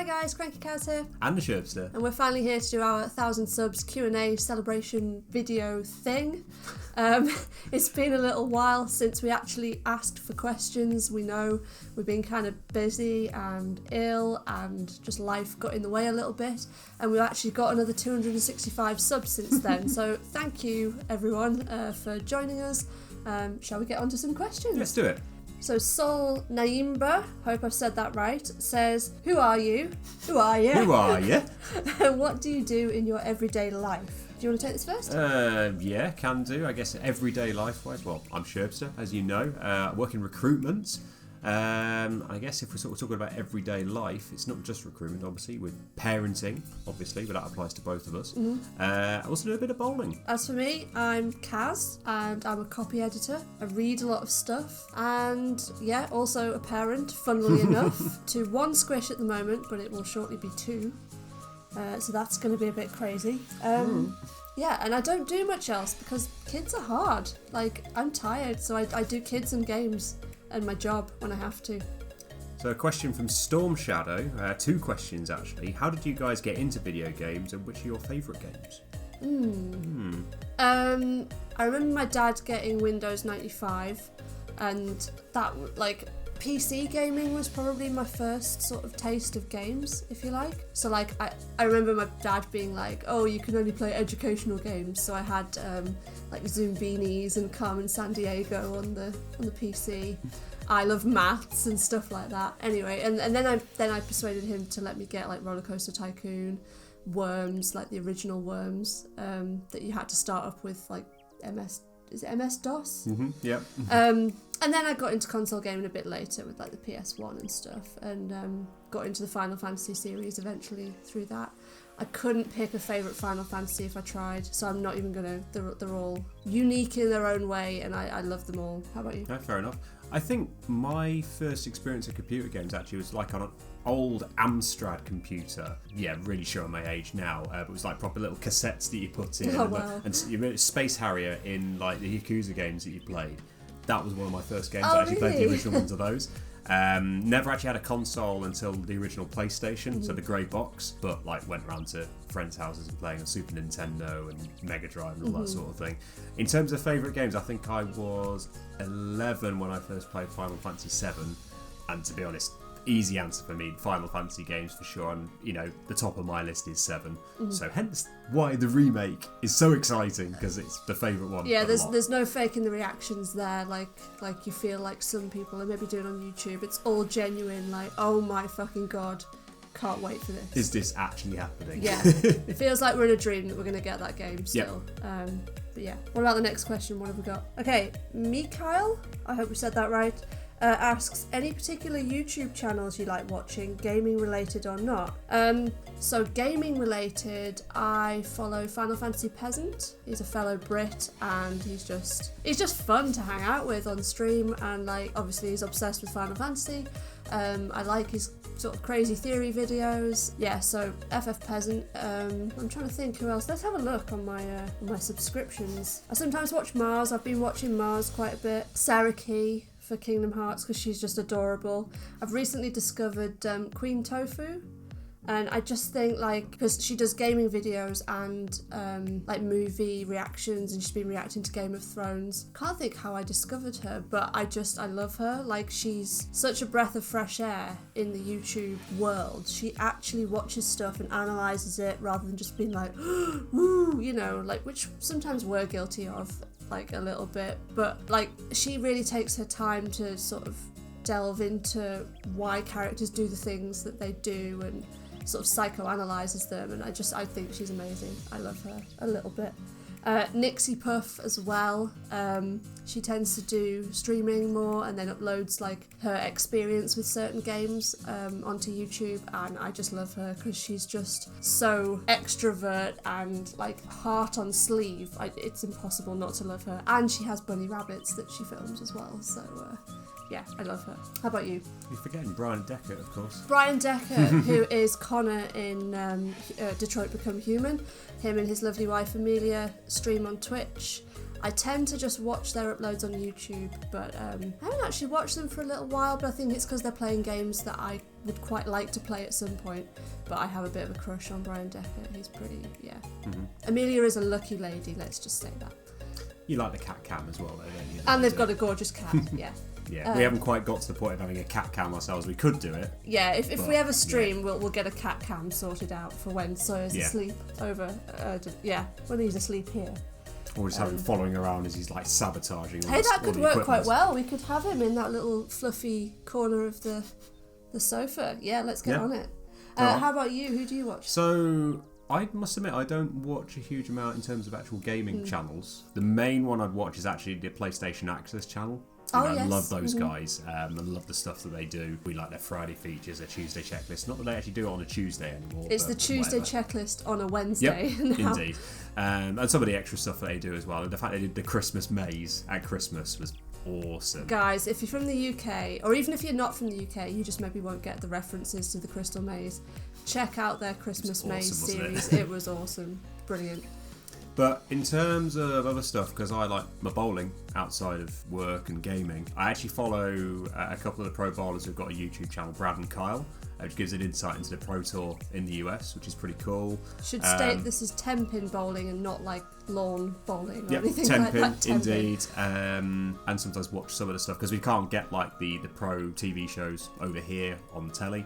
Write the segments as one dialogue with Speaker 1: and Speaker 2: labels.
Speaker 1: Hi guys, crankycaz here.
Speaker 2: And thesherbster.
Speaker 1: And we're finally here to do our 1,000 subs Q&A celebration video thing. It's been a little while since we actually asked for questions. We know we've been kind of busy and ill and just life got in the way a little bit. And we've actually got another 265 subs since then. So thank you everyone for joining us. Shall we get on to some questions?
Speaker 2: Let's do it.
Speaker 1: So Sol Naimba, hope I've said that right, says, who are you? Who are you?
Speaker 2: Who are you?
Speaker 1: What do you do in your everyday life? Do you want to take this first?
Speaker 2: Yeah, can do. I guess everyday life-wise. Well, I'm Sherbster, as you know. I work in recruitment. I guess if we're sort of talking about everyday life, it's not just recruitment, obviously, with parenting, obviously, but that applies to both of us. Mm-hmm. I also do a bit of bowling.
Speaker 1: As for me, I'm Kaz, and I'm a copy editor. I read a lot of stuff, and yeah, also a parent, funnily enough, to one squish at the moment, but it will shortly be two. So that's going to be a bit crazy. Yeah, and I don't do much else because kids are hard. Like, I'm tired, so I do kids and games and my job when I have to.
Speaker 2: So a question from Storm Shadow, two questions actually. How did you guys get into video games and which are your favourite games?
Speaker 1: I remember my dad getting Windows 95 and that, like, PC gaming was probably my first sort of taste of games, if you like. So like I remember my dad being like, oh, you can only play educational games. So I had like Zoom Beanies and Carmen Sandiego on the PC. I love maths and stuff like that. Anyway, and then I persuaded him to let me get like Roller Coaster Tycoon, Worms, like the original Worms, that you had to start up with like MS-DOS?
Speaker 2: Mm-hmm, yep.
Speaker 1: And then I got into console gaming a bit later with like the PS1 and stuff, and got into the Final Fantasy series eventually through that. I couldn't pick a favourite Final Fantasy if I tried, so I'm not even gonna. They're all unique in their own way, and I love them all. How about you?
Speaker 2: No, fair enough. I think my first experience of computer games actually was like on an old Amstrad computer. Yeah, really showing my age now. But it was like proper little cassettes that you put in.
Speaker 1: Oh, wow.
Speaker 2: And you remember Space Harrier in like the Yakuza games that you played. That was one of my first games.
Speaker 1: Oh,
Speaker 2: I actually played
Speaker 1: really?
Speaker 2: the original ones of those. Never actually had a console until the original PlayStation, so the grey box, but like went around to friends' houses and playing on Super Nintendo and Mega Drive and all that sort of thing. In terms of favourite games, I think I was 11 when I first played Final Fantasy VII, and to be honest, easy answer for me, Final Fantasy games for sure, and you know, the top of my list is 7, so hence why the remake is so exciting, because it's the favourite one.
Speaker 1: Yeah, there's no faking the reactions there, like you feel like some people are maybe doing on YouTube. It's all genuine, like, oh my fucking god, can't wait for this.
Speaker 2: Is this actually happening?
Speaker 1: Yeah, it feels like we're in a dream that we're going to get that game still.
Speaker 2: Yep.
Speaker 1: But yeah, what about the next question? What have we got? Okay, Mikhail, I hope we said that right, asks, any particular YouTube channels you like watching, gaming related or not? So gaming related, I follow Final Fantasy Peasant. He's a fellow Brit and he's just fun to hang out with on stream, and like obviously he's obsessed with Final Fantasy. I like his sort of crazy theory videos. Yeah, so FF Peasant. I'm trying to think who else. Let's have a look on my subscriptions. I sometimes watch Mars. I've been watching Mars quite a bit. Sarah Key for Kingdom Hearts because she's just adorable. I've recently discovered Queen Tofu, and I just think, like, because she does gaming videos and like movie reactions, and she's been reacting to Game of Thrones. Can't think how I discovered her, but I love her. Like, she's such a breath of fresh air in the YouTube world. She actually watches stuff and analyses it rather than just being like, woo, you know, like, which sometimes we're guilty of, like, a little bit. But like, she really takes her time to sort of delve into why characters do the things that they do and sort of psychoanalyzes them, and I think she's amazing. I love her a little bit. Nixie Puff as well. She tends to do streaming more and then uploads like her experience with certain games onto YouTube, and I just love her because she's just so extrovert and like heart on sleeve. It's impossible not to love her, and she has bunny rabbits that she films as well, so yeah, I love her. How about you?
Speaker 2: You're forgetting Brian Decker, of course.
Speaker 1: Brian Decker, who is Connor in Detroit Become Human. Him and his lovely wife Amelia stream on Twitch. I tend to just watch their uploads on YouTube, but I haven't actually watched them for a little while, but I think it's because they're playing games that I would quite like to play at some point, but I have a bit of a crush on Brian Decker. He's pretty, Amelia is a lucky lady, let's just say that.
Speaker 2: You like the cat cam as well, though, don't you?
Speaker 1: And they've got a gorgeous cat, yeah.
Speaker 2: Yeah, we haven't quite got to the point of having a cat cam ourselves. We could do it.
Speaker 1: Yeah, if we ever stream, we'll get a cat cam sorted out for when Sawyer's asleep over. When he's asleep here.
Speaker 2: Or just have him following around as he's like sabotaging.
Speaker 1: Hey, that could work quite well. We could have him in that little fluffy corner of the sofa. Yeah, let's get on it. How about you? Who do you watch?
Speaker 2: So I must admit, I don't watch a huge amount in terms of actual gaming channels. The main one I'd watch is actually the PlayStation Access channel. I love those guys and love the stuff that they do. We like their Friday features, their Tuesday checklist. Not that they actually do it on a Tuesday anymore.
Speaker 1: It's the Tuesday checklist on a Wednesday.
Speaker 2: Yep, indeed. And some of the extra stuff that they do as well. The fact they did the Christmas maze at Christmas was awesome.
Speaker 1: Guys, if you're from the UK, or even if you're not from the UK, you just maybe won't get the references to the Crystal Maze. Check out their Christmas Maze series. It was awesome. Brilliant.
Speaker 2: But in terms of other stuff, because I like my bowling outside of work and gaming, I actually follow a couple of the pro bowlers who've got a YouTube channel, Brad and Kyle, which gives an insight into the Pro Tour in the US, which is pretty cool.
Speaker 1: Should state this is 10-pin bowling and not like lawn bowling or anything
Speaker 2: 10
Speaker 1: like
Speaker 2: pin,
Speaker 1: that. 10
Speaker 2: indeed. And sometimes watch some of the stuff because we can't get like the pro TV shows over here on the telly,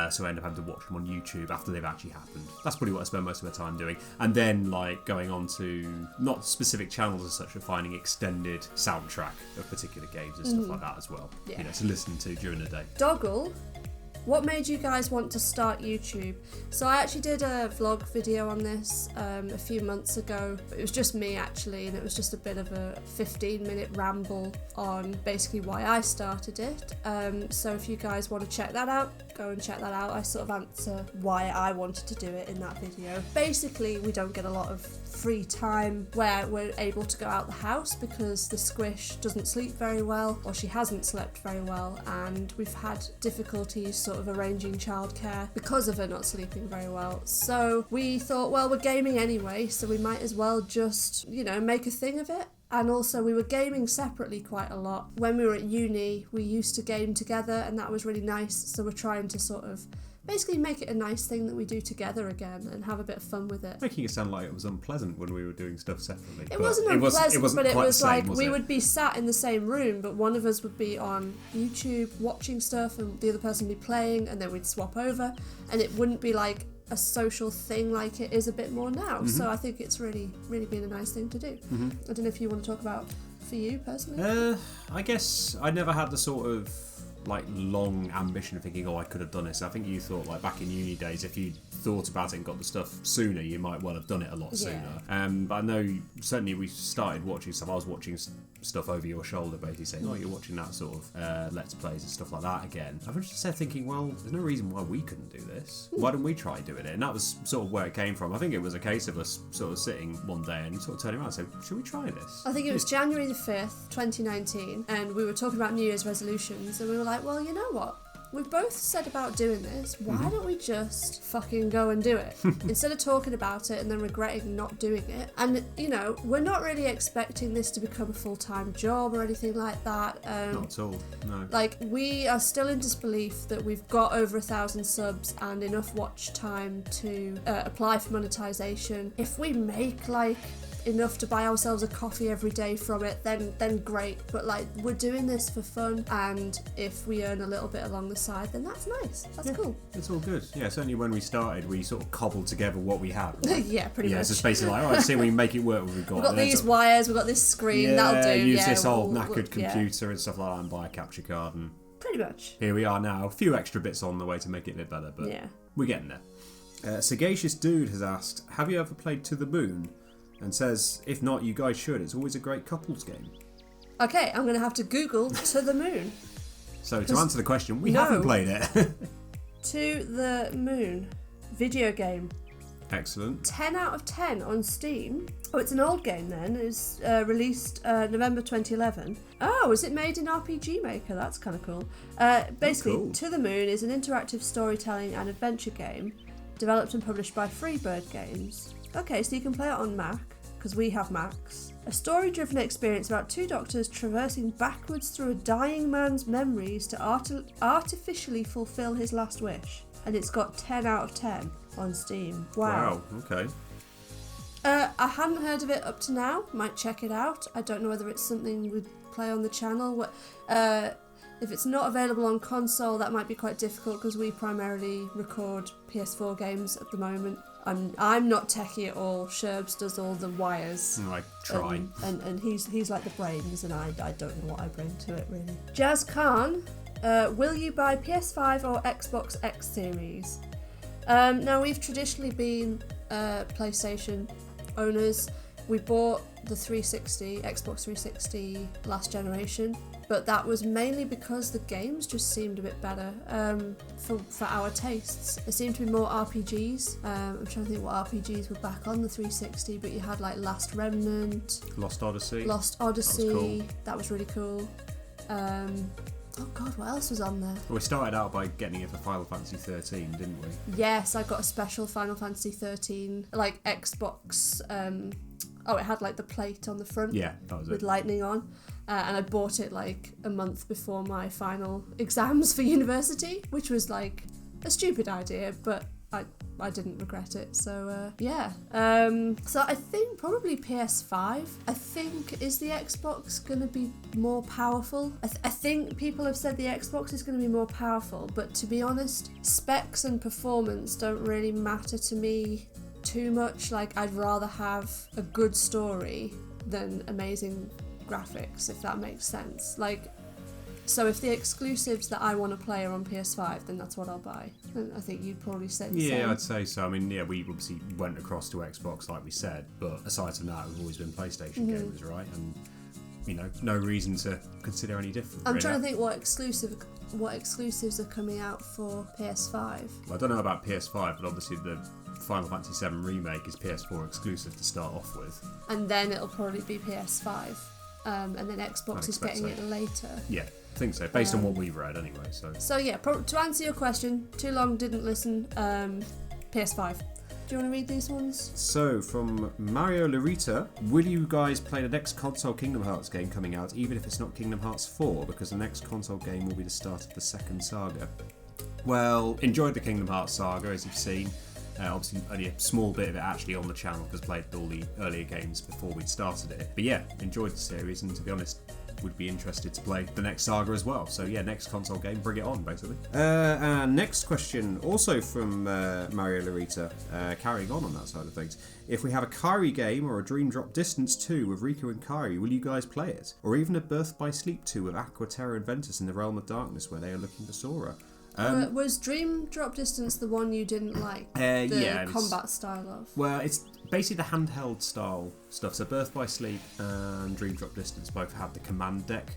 Speaker 2: so I end up having to watch them on YouTube after they've actually happened. That's probably what I spend most of my time doing. And then like going on to not specific channels as such, but finding extended soundtrack of particular games and stuff like that as well.
Speaker 1: Yeah.
Speaker 2: You know, to listen to during the day.
Speaker 1: Doggle, what made you guys want to start YouTube? So I actually did a vlog video on this a few months ago. It was just me actually, and it was just a bit of a 15-minute ramble on basically why I started it. So if you guys want to check that out, go and check that out. I sort of answer why I wanted to do it in that video. Basically, we don't get a lot of free time where we're able to go out the house because the squish doesn't sleep very well, or she hasn't slept very well, and we've had difficulties sort of arranging childcare because of her not sleeping very well. So we thought, well, we're gaming anyway, so we might as well just, you know, make a thing of it. And also we were gaming separately quite a lot. When we were at uni, we used to game together, and that was really nice. So we're trying to sort of basically make it a nice thing that we do together again and have a bit of fun with it.
Speaker 2: Making it sound like it was unpleasant when we were doing stuff separately.
Speaker 1: It wasn't unpleasant, but it was like we
Speaker 2: would
Speaker 1: would be sat in the same room, but one of us would be on YouTube watching stuff and the other person would be playing, and then we'd swap over, and it wouldn't be like a social thing like it is a bit more now. So I think it's really been a nice thing to do. I don't know if you want to talk about for you personally.
Speaker 2: I guess I never had the sort of like long ambition of thinking, oh, I could have done this. I think you thought like back in uni days, if you thought about it and got the stuff sooner, you might well have done it a lot sooner. But I know certainly we started watching stuff. I was watching stuff over your shoulder, basically saying, oh, you're watching that sort of Let's Plays and stuff like that again. I was just thinking, well, there's no reason why we couldn't do this. Why don't we try doing it? And that was sort of where it came from. I think it was a case of us sort of sitting one day and sort of turning around and saying, should we try this?
Speaker 1: I think it was January the 5th, 2019, and we were talking about New Year's resolutions, and we were like, well, you know what? We've both said about doing this, why don't we just fucking go and do it? Instead of talking about it and then regretting not doing it. And, you know, we're not really expecting this to become a full-time job or anything like that.
Speaker 2: Not at all, no.
Speaker 1: Like, we are still in disbelief that we've got over 1,000 subs and enough watch time to apply for monetization. If we make, like, enough to buy ourselves a coffee every day from it, then great. But like, we're doing this for fun, and if we earn a little bit along the side, then that's nice. That's cool.
Speaker 2: It's all good. Yeah, certainly when we started, we sort of cobbled together what we had. Right?
Speaker 1: Yeah, pretty much.
Speaker 2: Yeah, so it's basically like, all right, see, we can make it work with what we've got.
Speaker 1: We've got these wires, we've got this screen, that'll do.
Speaker 2: Use this old knackered computer and stuff like that and buy a capture card, and
Speaker 1: pretty much.
Speaker 2: Here we are now. A few extra bits on the way to make it a bit better, but we're getting there. Sagacious Dude has asked, have you ever played To the Moon? And says, if not, you guys should. It's always a great couples game.
Speaker 1: Okay, I'm going to have to Google To the Moon.
Speaker 2: So to answer the question, we haven't played it.
Speaker 1: To the Moon. Video game.
Speaker 2: Excellent.
Speaker 1: 10 out of 10 on Steam. Oh, it's an old game then. It was released November 2011. Oh, is it made in RPG Maker? That's kind of cool. Basically,
Speaker 2: cool.
Speaker 1: To the Moon is an interactive storytelling and adventure game developed and published by Freebird Games. Okay, so you can play it on Mac because we have Max. A story-driven experience about two doctors traversing backwards through a dying man's memories to artificially fulfill his last wish. And it's got 10 out of 10 on Steam. Wow.
Speaker 2: Okay.
Speaker 1: I hadn't heard of it up to now. Might check it out. I don't know whether it's something we'd play on the channel. If it's not available on console, that might be quite difficult because we primarily record PS4 games at the moment. I'm not techie at all. Sherbs does all the wires.
Speaker 2: I try.
Speaker 1: And he's like the brains, and I don't know what I bring to it really. Jazz Khan, will you buy PS5 or Xbox X Series? Now we've traditionally been PlayStation owners. We bought the 360, Xbox 360 last generation, but that was mainly because the games just seemed a bit better for our tastes. There seemed to be more RPGs. I'm trying to think what RPGs were back on the 360, but you had like Last Remnant,
Speaker 2: Lost Odyssey.
Speaker 1: That was cool. That was really cool. Oh god, what else was on there?
Speaker 2: Well, we started out by getting it for Final Fantasy 13, didn't we?
Speaker 1: Yes, I got a special Final Fantasy 13, like Xbox. It had like the plate on the front.
Speaker 2: Yeah, that was
Speaker 1: with
Speaker 2: it.
Speaker 1: lightning on. And I bought it like a month before my final exams for university, which was like a stupid idea, but I didn't regret it. So yeah. So I think probably PS5. I think, is the Xbox going to be more powerful? I think people have said the Xbox is going to be more powerful, but to be honest, specs and performance don't really matter to me too much. Like, I'd rather have a good story than amazing graphics, if that makes sense. Like, so if the exclusives that I want to play are on PS5, then that's what I'll buy. And I think you'd probably say the same.
Speaker 2: Yeah, I'd say so. I mean, yeah, we obviously went across to Xbox, like we said, but aside from that, we've always been PlayStation gamers, right? And, you know, no reason to consider any different.
Speaker 1: I'm trying to think what exclusives are coming out for PS5.
Speaker 2: Well, I don't know about PS5, but obviously the Final Fantasy VII Remake is PS4 exclusive to start off with.
Speaker 1: And then it'll probably be PS5. And then Xbox is getting it later.
Speaker 2: Yeah, I think so, based on what we've read anyway. So
Speaker 1: yeah, to answer your question, too long, didn't listen, PS5. Do you want to read these ones?
Speaker 2: So, from Mario Larita, will you guys play the next console Kingdom Hearts game coming out, even if it's not Kingdom Hearts 4, because the next console game will be the start of the second saga? Well, enjoyed the Kingdom Hearts saga, as you've seen. Obviously, only a small bit of it actually on the channel because played all the earlier games before we'd started it. But yeah, enjoyed the series, and to be honest, would be interested to play the next saga as well. So yeah, next console game, bring it on, basically. And next question, also from Mario Larita, carrying on that side of things. If we have a Kairi game or a Dream Drop Distance 2 with Riku and Kairi, will you guys play it? Or even a Birth by Sleep 2 with Aqua, Terra and Ventus in the Realm of Darkness where they are looking for Sora?
Speaker 1: Was Dream Drop Distance the one you didn't like? The combat style of?
Speaker 2: Well, it's basically the handheld style stuff. So Birth by Sleep and Dream Drop Distance both have the command deck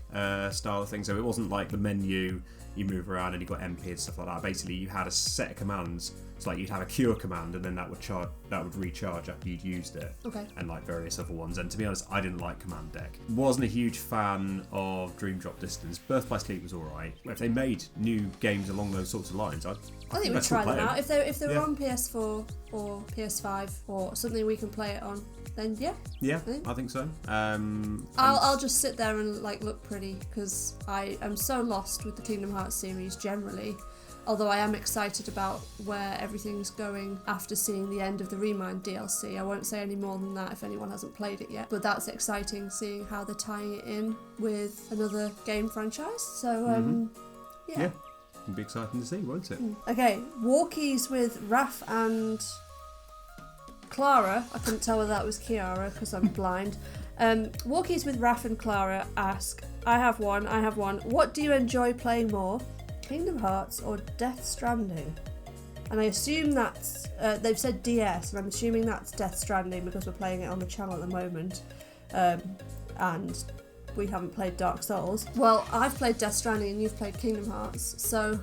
Speaker 2: style of thing. So it wasn't like the menu, you move around and you got MP and stuff like that. Basically, you had a set of commands. It's like you'd have a cure command and then that would recharge after you'd used it.
Speaker 1: Okay.
Speaker 2: And like various other ones. And to be honest, I didn't like command deck. Wasn't a huge fan of Dream Drop Distance. Birth by Sleep was alright. If they made new games along those sorts of lines, I
Speaker 1: think we'd try them out. If they were on PS4 or PS5 or something we can play it on, then yeah.
Speaker 2: Yeah, I think so.
Speaker 1: I'll just sit there and like look pretty because I am so lost with the Kingdom Hearts series generally. Although I am excited about where everything's going after seeing the end of the Remind DLC. I won't say any more than that if anyone hasn't played it yet. But that's exciting, seeing how they're tying it in with another game franchise. So, yeah.
Speaker 2: It'll be exciting to see, won't it?
Speaker 1: Okay, Walkies with Raph and Clara. I couldn't tell whether that was Kiara because I'm blind. Walkies with Raph and Clara ask, I have one. What do you enjoy playing more? Kingdom Hearts or Death Stranding? And I assume that's they've said DS, and I'm assuming that's Death Stranding because we're playing it on the channel at the moment, and we haven't played Dark Souls. Well, I've played Death Stranding and you've played Kingdom Hearts, so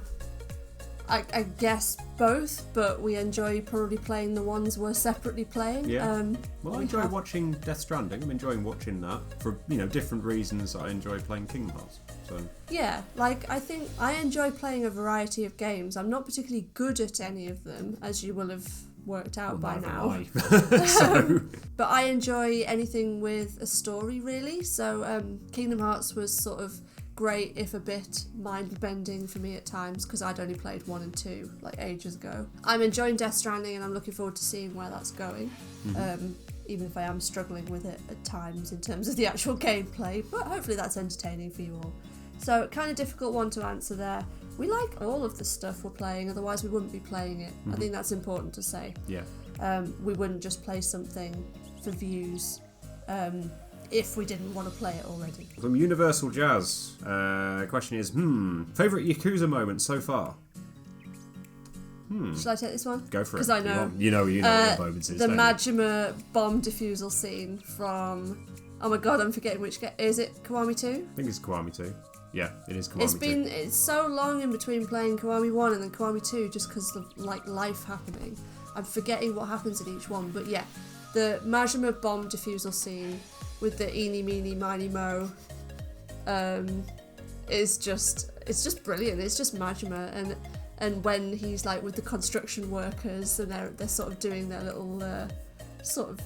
Speaker 1: I guess both, but we enjoy probably playing the ones we're separately playing.
Speaker 2: Yeah. Well, I enjoy watching Death Stranding. I'm enjoying watching that for different reasons. I enjoy playing Kingdom Hearts. So
Speaker 1: yeah, like I think I enjoy playing a variety of games. I'm not particularly good at any of them, as you will have worked out
Speaker 2: Well,
Speaker 1: by
Speaker 2: neither
Speaker 1: now.
Speaker 2: have I. So
Speaker 1: But I enjoy anything with a story, really. So Kingdom Hearts was sort of great, if a bit mind-bending for me at times, because I'd only played 1 and 2 like ages ago. I'm enjoying Death Stranding, and I'm looking forward to seeing where that's going. Even if I am struggling with it at times in terms of the actual gameplay, but hopefully that's entertaining for you all. So, kind of difficult one to answer there. We like all of the stuff we're playing, otherwise we wouldn't be playing it. I think that's important to say.
Speaker 2: yeah.
Speaker 1: We wouldn't just play something for views if we didn't want to play it already.
Speaker 2: From Universal Jazz, question is, favourite Yakuza moment so far?
Speaker 1: Should I take this one?
Speaker 2: Go for it.
Speaker 1: Because I know.
Speaker 2: You know what the moments is.
Speaker 1: The
Speaker 2: don't you?
Speaker 1: Majima bomb defusal scene from... Oh my god, I'm forgetting which game. Is it Kiwami 2?
Speaker 2: I think it's Kiwami 2. Yeah, it is Kiwami 2.
Speaker 1: It's so long in between playing Kiwami 1 and then Kiwami 2 just because of like life happening. I'm forgetting what happens in each one, but yeah. The Majima bomb defusal scene with the eeny meeny miny mo is just brilliant. It's just Majima, and when he's like with the construction workers and they're sort of doing their little sort of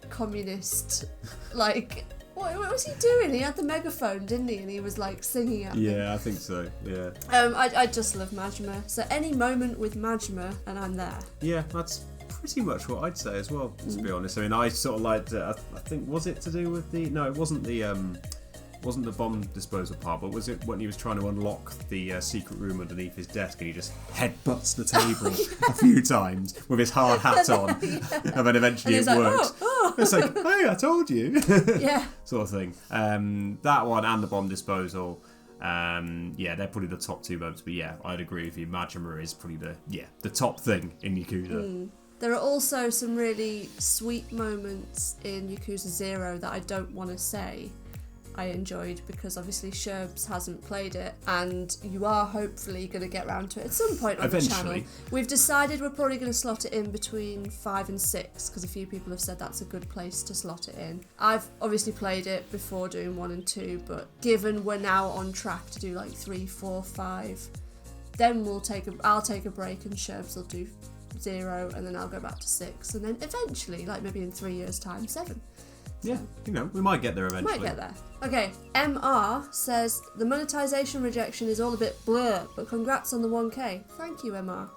Speaker 1: communist like what was he doing? He had the megaphone, didn't he? And he was like singing at them.
Speaker 2: Yeah, I think so. Yeah.
Speaker 1: I just love Majima. So any moment with Majima and I'm there.
Speaker 2: Yeah, that's pretty much what I'd say as well, to be honest. I mean, I sort of liked I think, was it to do with the... No, it wasn't the bomb disposal part, but was it when he was trying to unlock the secret room underneath his desk and he just headbutts the table a few times with his hard hat on, and then eventually it
Speaker 1: like,
Speaker 2: works.
Speaker 1: Oh.
Speaker 2: It's like, hey, I told you.
Speaker 1: Yeah.
Speaker 2: Sort of thing. That one and the bomb disposal, they're probably the top two moments. But yeah, I'd agree with you. Majima is probably the top thing in Yakuza.
Speaker 1: There are also some really sweet moments in Yakuza 0 that I don't want to say I enjoyed, because obviously Sherbs hasn't played it, and you are hopefully going to get round to it at some point on
Speaker 2: Eventually.
Speaker 1: the channel. We've decided we're probably going to slot it in between 5 and 6, because a few people have said that's a good place to slot it in. I've obviously played it before doing 1 and 2, but given we're now on track to do like 3, 4, 5, then I'll take a break and Sherbs will do 0, and then I'll go back to 6, and then eventually, like maybe in 3 years' time, 7.
Speaker 2: Yeah, we might get there eventually.
Speaker 1: Might get there. Okay, MR says, the monetization rejection is all a bit blur, but congrats on the 1K. Thank you, MR.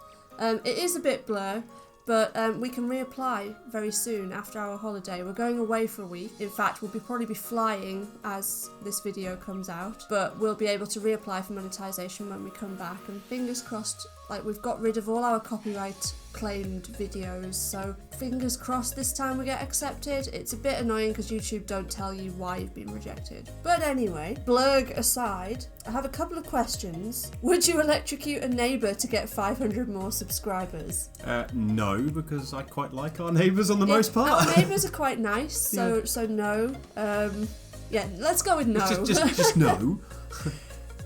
Speaker 1: It is a bit blur, but we can reapply very soon after our holiday. We're going away for a week. In fact, we'll probably be flying as this video comes out, but we'll be able to reapply for monetization when we come back, and fingers crossed, like, we've got rid of all our copyright claimed videos, so fingers crossed this time we get accepted. It's a bit annoying because YouTube don't tell you why you've been rejected. But anyway, blurg aside, I have a couple of questions. Would you electrocute a neighbour to get 500 more subscribers?
Speaker 2: No, because I quite like our neighbours on the most part.
Speaker 1: Our neighbours are quite nice, so no. Let's go with no.
Speaker 2: Just no.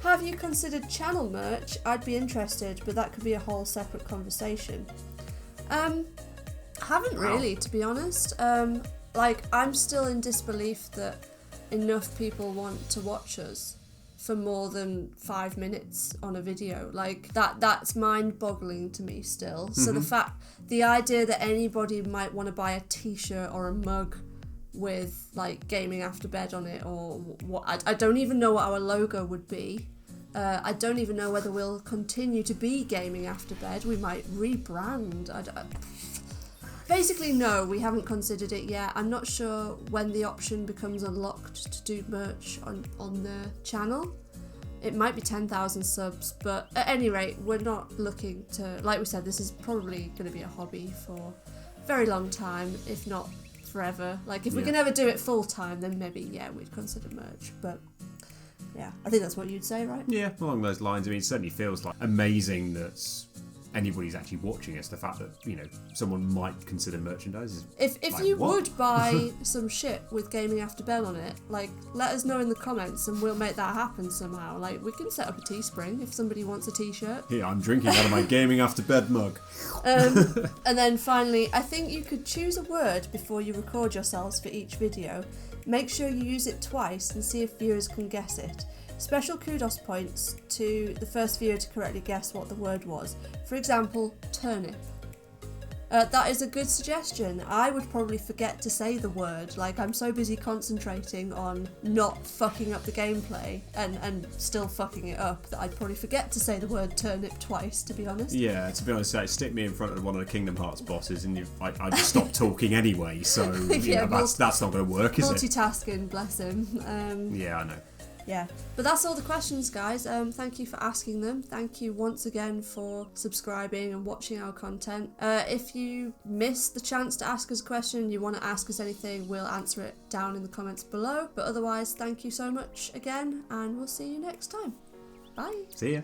Speaker 1: Have you considered channel merch? I'd be interested, but that could be a whole separate conversation. Haven't really, to be honest. I'm still in disbelief that enough people want to watch us for more than 5 minutes on a video. Like, that's mind-boggling to me still. So the idea that anybody might want to buy a t-shirt or a mug with like Gaming After Bed on it, or what, I don't even know what our logo would be. I don't even know whether we'll continue to be Gaming After Bed. We might rebrand. Basically, no, we haven't considered it yet. I'm not sure when the option becomes unlocked to do merch on the channel. It might be 10,000 subs, but at any rate, we're not looking to... Like we said, this is probably going to be a hobby for a very long time, if not forever. Like, if we can ever do it full time, then maybe, we'd consider merch, but... Yeah, I think that's what you'd say, right?
Speaker 2: Yeah, along those lines. I mean, it certainly feels like amazing that anybody's actually watching us. The fact that, someone might consider merchandise is
Speaker 1: If
Speaker 2: like,
Speaker 1: you
Speaker 2: what?
Speaker 1: would buy some shit with Gaming After Bell on it, like, let us know in the comments and we'll make that happen somehow. Like, we can set up a Teespring if somebody wants a t-shirt.
Speaker 2: Yeah, I'm drinking out of my Gaming After Bed mug.
Speaker 1: And then finally, I think you could choose a word before you record yourselves for each video. Make sure you use it twice and see if viewers can guess it. Special kudos points to the first viewer to correctly guess what the word was. For example, turnip. That is a good suggestion. I would probably forget to say the word. Like, I'm so busy concentrating on not fucking up the gameplay and still fucking it up that I'd probably forget to say the word turnip twice, to be honest.
Speaker 2: Yeah, to be honest, stick me in front of one of the Kingdom Hearts bosses and I just stop talking anyway, so that's not going to work, is it?
Speaker 1: Multitasking, bless him.
Speaker 2: Yeah, I know.
Speaker 1: Yeah, but that's all the questions, guys. Thank you for asking them. Thank you once again for subscribing and watching our content. If you missed the chance to ask us a question, you want to ask us anything, we'll answer it down in the comments below. But otherwise, thank you so much again, and we'll see you next time. Bye.
Speaker 2: See ya.